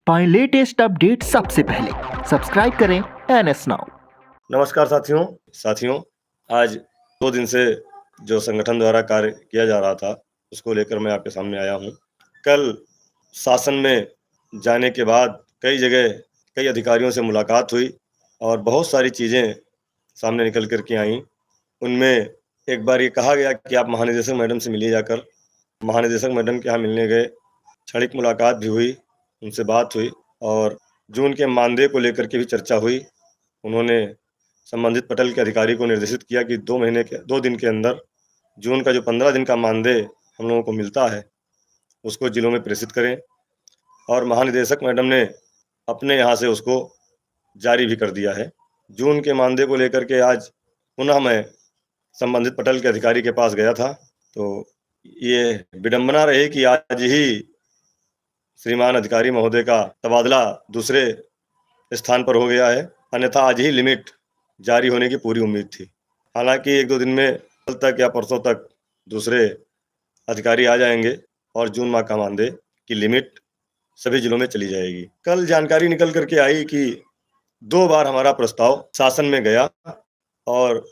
पाएं latest update सबसे पहले। सब्सक्राइब करें एनएस नाउ। नमस्कार साथियों, आज 2 दिन से जो संगठन द्वारा कार्य किया जा रहा था उसको लेकर मैं आपके सामने आया हूँ। कल शासन में जाने के बाद कई जगह कई अधिकारियों से मुलाकात हुई और बहुत सारी चीज़ें सामने निकल कर के आईं। उनमें एक बार ये कहा गया कि आप महानिदेशक मैडम से मिलिए जाकर। महानिदेशक मैडम के यहाँ मिलने गए, क्षणिक मुलाकात भी हुई, उनसे बात हुई और जून के मानदेय को लेकर के भी चर्चा हुई। उन्होंने संबंधित पटल के अधिकारी को निर्देशित किया कि 2 दिन के अंदर जून का जो 15 दिन का मानदेय हम लोगों को मिलता है उसको जिलों में प्रेषित करें। और महानिदेशक मैडम ने अपने यहाँ से उसको जारी भी कर दिया है। जून के मानदेय को लेकर के आज पुनः मैं संबंधित पटल के अधिकारी के पास गया था, तो ये विडंबना रही कि आज ही श्रीमान अधिकारी महोदय का तबादला दूसरे स्थान पर हो गया है, अन्यथा आज ही लिमिट जारी होने की पूरी उम्मीद थी। हालांकि 1-2 दिन में कल तक या परसों तक दूसरे अधिकारी आ जाएंगे और जून माह का मानदेय की लिमिट सभी जिलों में चली जाएगी। कल जानकारी निकल करके आई कि 2 बार हमारा प्रस्ताव शासन में गया और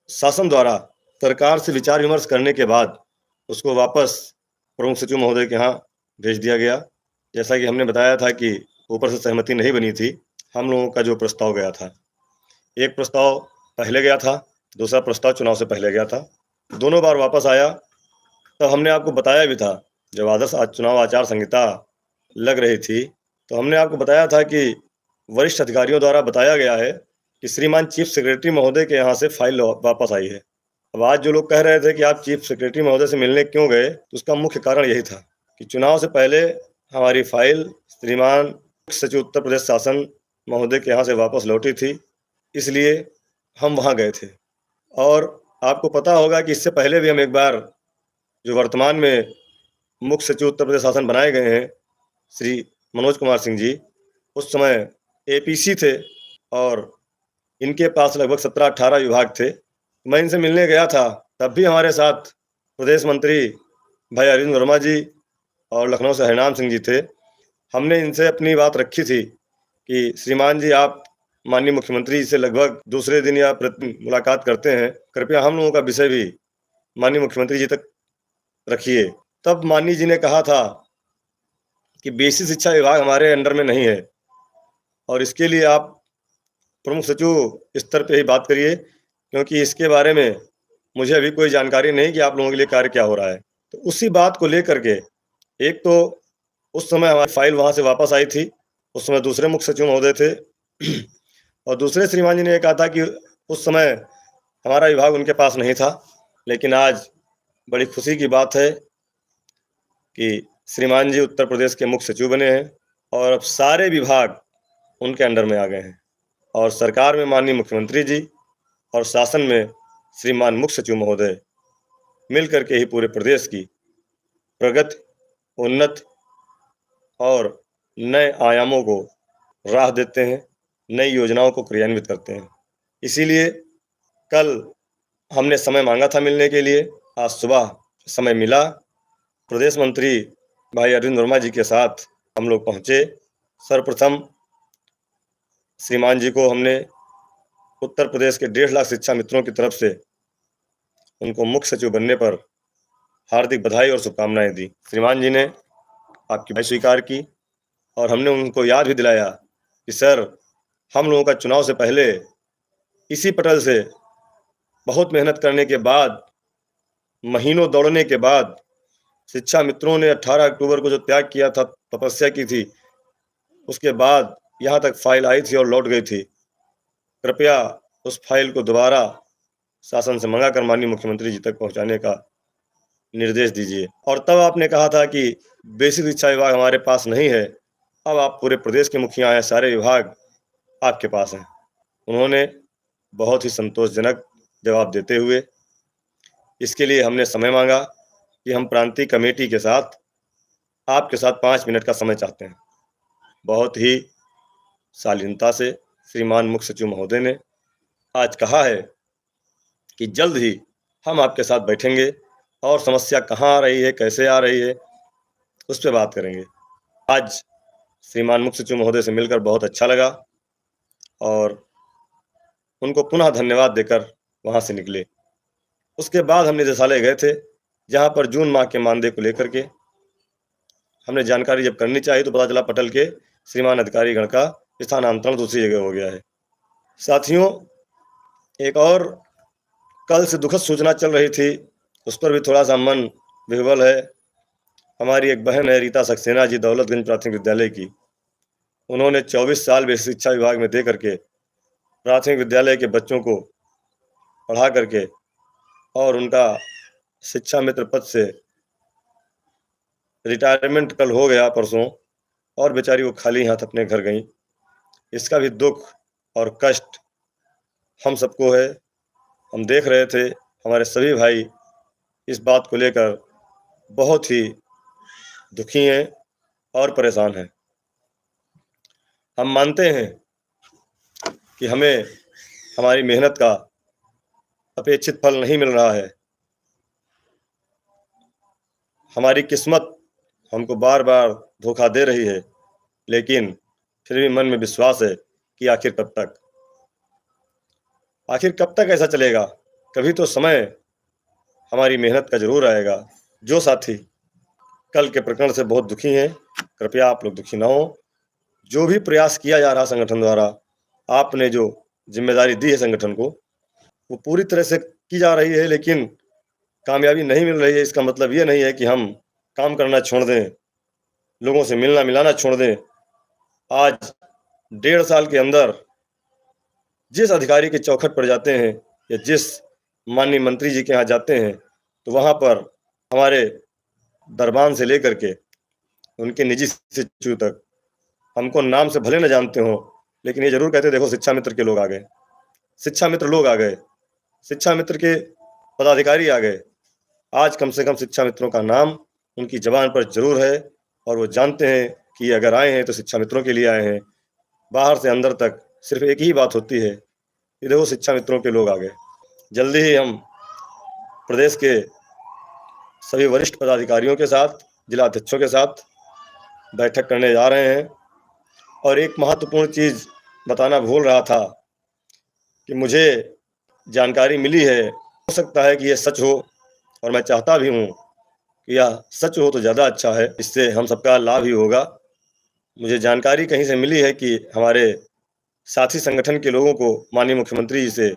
शासन द्वारा सरकार से विचार विमर्श करने के बाद उसको वापस प्रमुख सचिव महोदय के यहाँ भेज दिया गया। जैसा कि हमने बताया था कि ऊपर से सहमति नहीं बनी थी, हम लोगों का जो प्रस्ताव गया था, एक प्रस्ताव पहले गया था, दूसरा प्रस्ताव चुनाव से पहले गया था। दोनों बार वापस आया। तो हमने आपको बताया भी था, जब आदर्श चुनाव आचार संहिता लग रही थी तो हमने आपको बताया था कि वरिष्ठ अधिकारियों द्वारा बताया गया है कि श्रीमान चीफ सेक्रेटरी महोदय के यहाँ से फाइल वापस आई है। अब आज जो लोग कह रहे थे कि आप चीफ सेक्रेटरी महोदय से मिलने क्यों गए, तो उसका मुख्य कारण यही था कि चुनाव से पहले हमारी फाइल श्रीमान मुख्य सचिव उत्तर प्रदेश शासन महोदय के यहाँ से वापस लौटी थी, इसलिए हम वहाँ गए थे। और आपको पता होगा कि इससे पहले भी हम एक बार, जो वर्तमान में मुख्य सचिव उत्तर प्रदेश शासन बनाए गए हैं श्री मनोज कुमार सिंह जी, उस समय एपीसी थे और इनके पास लगभग 17-18 विभाग थे। मैं इनसे मिलने गया था, तब भी हमारे साथ प्रदेश मंत्री भाई अरविंद वर्मा जी और लखनऊ से हरिनाम सिंह जी थे। हमने इनसे अपनी बात रखी थी कि श्रीमान जी, आप माननीय मुख्यमंत्री जी से लगभग दूसरे दिन या मुलाकात करते हैं, कृपया हम लोगों का विषय भी माननीय मुख्यमंत्री जी तक रखिए। तब माननीय जी ने कहा था कि बेसिक शिक्षा विभाग हमारे अंडर में नहीं है और इसके लिए आप प्रमुख सचिव स्तर पे ही बात करिए, क्योंकि इसके बारे में मुझे अभी कोई जानकारी नहीं कि आप लोगों के लिए कार्य क्या हो रहा है। तो उसी बात को लेकर के, एक तो उस समय हमारी फाइल वहाँ से वापस आई थी, उस समय दूसरे मुख्य सचिव महोदय थे और दूसरे श्रीमान जी ने कहा था कि उस समय हमारा विभाग उनके पास नहीं था। लेकिन आज बड़ी खुशी की बात है कि श्रीमान जी उत्तर प्रदेश के मुख्य सचिव बने हैं और अब सारे विभाग उनके अंडर में आ गए हैं और सरकार में माननीय मुख्यमंत्री जी और शासन में श्रीमान मुख्य सचिव महोदय मिल करके ही पूरे प्रदेश की प्रगति, उन्नति और नए आयामों को राह देते हैं, नई योजनाओं को क्रियान्वित करते हैं। इसीलिए कल हमने समय मांगा था मिलने के लिए, आज सुबह समय मिला। प्रदेश मंत्री भाई अरविंद वर्मा जी के साथ हम लोग पहुँचे। सर्वप्रथम श्रीमान जी को हमने उत्तर प्रदेश के 1.5 लाख शिक्षा मित्रों की तरफ से उनको मुख्य सचिव बनने पर हार्दिक बधाई और शुभकामनाएं दी। श्रीमान जी ने आपकी बात स्वीकार की और हमने उनको याद भी दिलाया कि सर, हम लोगों का चुनाव से पहले इसी पटल से बहुत मेहनत करने के बाद, महीनों दौड़ने के बाद शिक्षा मित्रों ने 18 अक्टूबर को जो त्याग किया था, तपस्या की थी, उसके बाद यहाँ तक फाइल आई थी और लौट गई थी। कृपया उस फाइल को दोबारा शासन से मंगाकर माननीय मुख्यमंत्री जी तक पहुंचाने का निर्देश दीजिए। और तब आपने कहा था कि बेसिक शिक्षा विभाग हमारे पास नहीं है, अब आप पूरे प्रदेश के मुखिया हैं, सारे विभाग आपके पास हैं। उन्होंने बहुत ही संतोषजनक जवाब देते हुए इसके लिए हमने समय मांगा कि हम प्रांतीय कमेटी के साथ आपके साथ 5 मिनट का समय चाहते हैं। बहुत ही शालीनता से श्रीमान मुख्य सचिव महोदय ने आज कहा है कि जल्द ही हम आपके साथ बैठेंगे और समस्या कहाँ आ रही है, कैसे आ रही है, उस पर बात करेंगे। आज श्रीमान मुख्य सचिव महोदय से मिलकर बहुत अच्छा लगा और उनको पुनः धन्यवाद देकर वहाँ से निकले। उसके बाद हम निदेशालय गए थे, जहाँ पर जून माह के मानदेय को लेकर के हमने जानकारी जब करनी चाहिए तो पता चला पटल के श्रीमान अधिकारी गण का स्थानांतरण दूसरी जगह हो गया है। साथियों, एक और कल से दुखद सूचना चल रही थी, उस पर भी थोड़ा सा मन विह्वल है। हमारी एक बहन है रीता सक्सेना जी, दौलतगंज प्राथमिक विद्यालय की। उन्होंने 24 साल बेसिक शिक्षा विभाग में दे करके प्राथमिक विद्यालय के बच्चों को पढ़ा करके और उनका शिक्षा मित्र पद से रिटायरमेंट कल हो गया परसों, और बेचारी वो खाली हाथ अपने घर गई। इसका भी दुख और कष्ट हम सबको है। हम देख रहे थे, हमारे सभी भाई इस बात को लेकर बहुत ही दुखी हैं और परेशान हैं। हम मानते हैं कि हमें हमारी मेहनत का अपेक्षित फल नहीं मिल रहा है। हमारी किस्मत हमको बार बार धोखा दे रही है, लेकिन फिर भी मन में विश्वास है कि आखिर कब तक ऐसा चलेगा। कभी तो समय हमारी मेहनत का जरूर आएगा। जो साथी कल के प्रकरण से बहुत दुखी हैं, कृपया आप लोग दुखी ना हो। जो भी प्रयास किया जा रहा संगठन द्वारा, आपने जो जिम्मेदारी दी है संगठन को, वो पूरी तरह से की जा रही है, लेकिन कामयाबी नहीं मिल रही है। इसका मतलब ये नहीं है कि हम काम करना छोड़ दें, लोगों से मिलना मिलाना छोड़ दें। आज 1.5 साल के अंदर जिस अधिकारी के चौखट पर जाते हैं या जिस माननीय मंत्री जी के यहाँ जाते हैं, तो वहाँ पर हमारे दरबान से लेकर के उनके निजी सचिव तक हमको नाम से भले न जानते हो, लेकिन ये जरूर कहते देखो शिक्षा मित्र के लोग आ गए, शिक्षा मित्र लोग आ गए, शिक्षा मित्र के पदाधिकारी आ गए। आज कम से कम शिक्षा मित्रों का नाम उनकी जबान पर जरूर है और वो जानते हैं कि अगर आए हैं तो शिक्षा मित्रों के लिए आए हैं। बाहर से अंदर तक सिर्फ एक ही बात होती है कि देखो शिक्षा मित्रों के लोग आ गए। जल्दी ही हम प्रदेश के सभी वरिष्ठ पदाधिकारियों के साथ, जिला अध्यक्षों के साथ बैठक करने जा रहे हैं। और एक महत्वपूर्ण चीज बताना भूल रहा था कि मुझे जानकारी मिली है, हो सकता है कि यह सच हो और मैं चाहता भी हूँ कि यह सच हो तो ज़्यादा अच्छा है, इससे हम सबका लाभ ही होगा। मुझे जानकारी कहीं से मिली है कि हमारे साथी संगठन के लोगों को माननीय मुख्यमंत्री जी से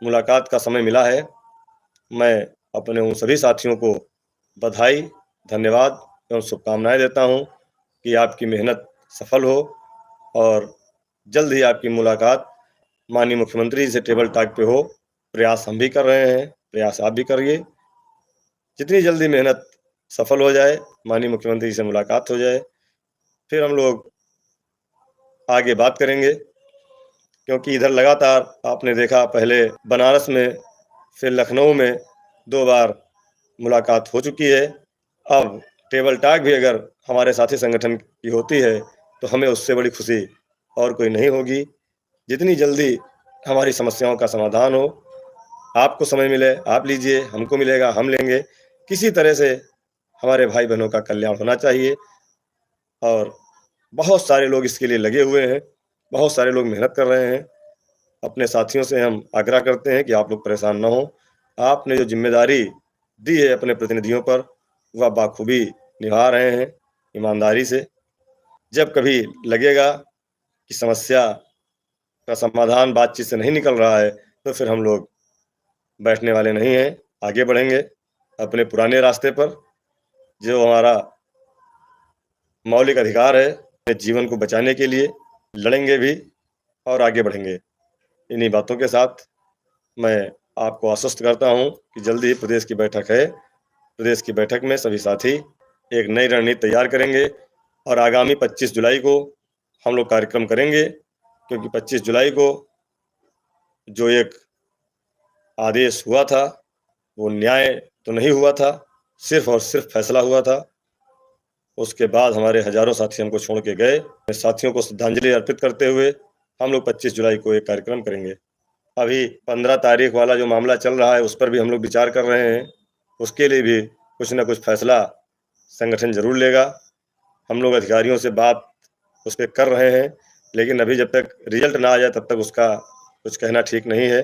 मुलाकात का समय मिला है। मैं अपने उन सभी साथियों को बधाई, धन्यवाद एवं शुभकामनाएं देता हूं कि आपकी मेहनत सफल हो और जल्द ही आपकी मुलाकात माननीय मुख्यमंत्री जी से टेबल टॉक पे हो। प्रयास हम भी कर रहे हैं, प्रयास आप भी करिए। जितनी जल्दी मेहनत सफल हो जाए, माननीय मुख्यमंत्री जी से मुलाकात हो जाए, फिर हम लोग आगे बात करेंगे। क्योंकि इधर लगातार आपने देखा, पहले बनारस में, फिर लखनऊ में 2 बार मुलाकात हो चुकी है। अब टेबल टॉक भी अगर हमारे साथी संगठन की होती है तो हमें उससे बड़ी खुशी और कोई नहीं होगी। जितनी जल्दी हमारी समस्याओं का समाधान हो, आपको समय मिले आप लीजिए, हमको मिलेगा हम लेंगे। किसी तरह से हमारे भाई बहनों का कल्याण होना चाहिए और बहुत सारे लोग इसके लिए लगे हुए हैं, बहुत सारे लोग मेहनत कर रहे हैं। अपने साथियों से हम आग्रह करते हैं कि आप लोग परेशान ना हो। आपने जो जिम्मेदारी दी है अपने प्रतिनिधियों पर, वह बाखूबी निभा रहे हैं ईमानदारी से। जब कभी लगेगा कि समस्या का समाधान बातचीत से नहीं निकल रहा है, तो फिर हम लोग बैठने वाले नहीं हैं, आगे बढ़ेंगे अपने पुराने रास्ते पर। जो हमारा मौलिक अधिकार है, अपने जीवन को बचाने के लिए लड़ेंगे भी और आगे बढ़ेंगे। इन्हीं बातों के साथ मैं आपको आश्वस्त करता हूं कि जल्दी ही प्रदेश की बैठक है। प्रदेश की बैठक में सभी साथी एक नई रणनीति तैयार करेंगे और आगामी 25 जुलाई को हम लोग कार्यक्रम करेंगे। क्योंकि 25 जुलाई को जो एक आदेश हुआ था, वो न्याय तो नहीं हुआ था, सिर्फ और सिर्फ फैसला हुआ था। उसके बाद हमारे हजारों साथी हमको छोड़ के गए। साथियों को श्रद्धांजलि अर्पित करते हुए हम लोग 25 जुलाई को एक कार्यक्रम करेंगे। अभी 15 तारीख वाला जो मामला चल रहा है, उस पर भी हम लोग विचार कर रहे हैं। उसके लिए भी कुछ ना कुछ फैसला संगठन जरूर लेगा। हम लोग अधिकारियों से बात उस पे कर रहे हैं, लेकिन अभी जब तक रिज़ल्ट ना आ जाए तब तक उसका कुछ कहना ठीक नहीं है।